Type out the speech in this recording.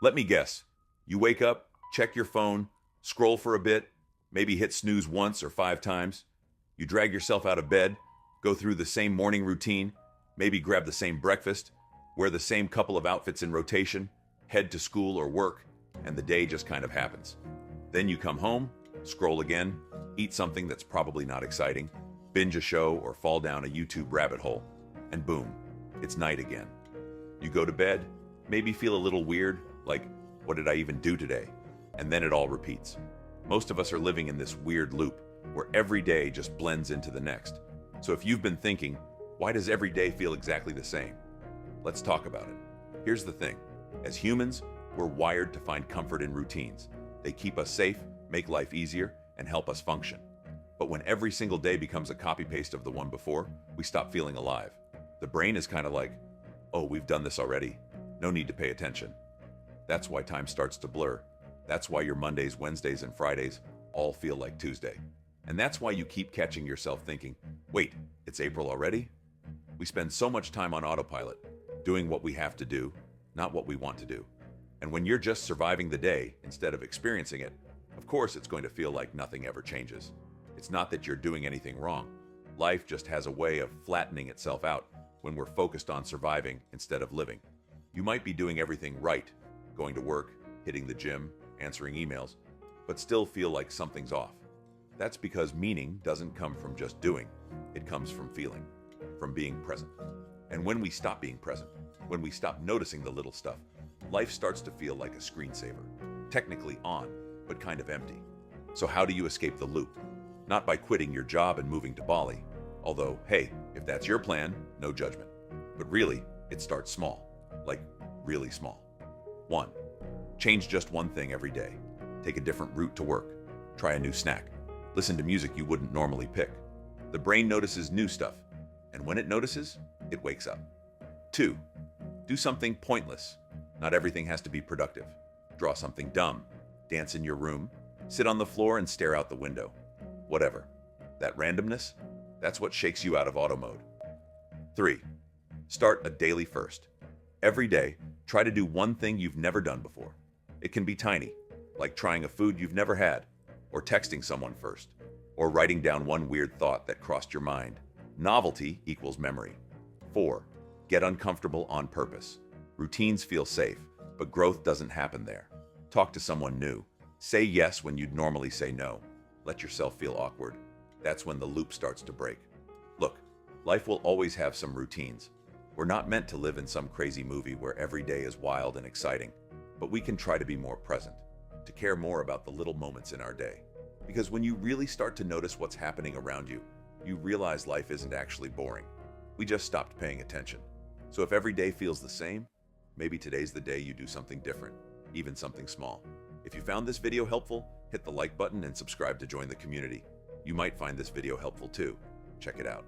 Let me guess. You wake up, check your phone, scroll for a bit, maybe hit snooze once or 5 times. You drag yourself out of bed, go through the same morning routine, maybe grab the same breakfast, wear the same couple of outfits in rotation, head to school or work, and the day just kind of happens. Then you come home, scroll again, eat something that's probably not exciting, binge a show or fall down a YouTube rabbit hole, and boom, it's night again. You go to bed, maybe feel a little weird, like, what did I even do today? And then it all repeats. Most of us are living in this weird loop where every day just blends into the next. So if you've been thinking, why does every day feel exactly the same? Let's talk about it. Here's the thing. As humans, we're wired to find comfort in routines. They keep us safe, make life easier, and help us function. But when every single day becomes a copy-paste of the one before, we stop feeling alive. The brain is kind of like, oh, we've done this already. No need to pay attention. That's why time starts to blur. That's why your Mondays, Wednesdays, and Fridays all feel like Tuesday. And that's why you keep catching yourself thinking, wait, it's April already? We spend so much time on autopilot, doing what we have to do, not what we want to do. And when you're just surviving the day instead of experiencing it, of course it's going to feel like nothing ever changes. It's not that you're doing anything wrong. Life just has a way of flattening itself out when we're focused on surviving instead of living. You might be doing everything right, going to work, hitting the gym, answering emails, but still feel like something's off. That's because meaning doesn't come from just doing. It comes from feeling, from being present. And when we stop being present, when we stop noticing the little stuff, life starts to feel like a screensaver. Technically on, but kind of empty. So how do you escape the loop? Not by quitting your job and moving to Bali. Although, hey, if that's your plan, no judgment. But really, it starts small. Like, really small. 1. Change just one thing every day. Take a different route to work. Try a new snack. Listen to music you wouldn't normally pick. The brain notices new stuff, and when it notices, it wakes up. 2. Do something pointless. Not everything has to be productive. Draw something dumb. Dance in your room. Sit on the floor and stare out the window. Whatever. That randomness, that's what shakes you out of auto mode. 3. Start a daily first. Every day, try to do one thing you've never done before. It can be tiny, like trying a food you've never had, or texting someone first, or writing down one weird thought that crossed your mind. Novelty equals memory. 4. Get uncomfortable on purpose. Routines feel safe, but growth doesn't happen there. Talk to someone new. Say yes when you'd normally say no. Let yourself feel awkward. That's when the loop starts to break. Look, life will always have some routines. We're not meant to live in some crazy movie where every day is wild and exciting, but we can try to be more present, to care more about the little moments in our day. Because when you really start to notice what's happening around you, you realize life isn't actually boring. We just stopped paying attention. So if every day feels the same, maybe today's the day you do something different, even something small. If you found this video helpful, hit the like button and subscribe to join the community. You might find this video helpful too. Check it out.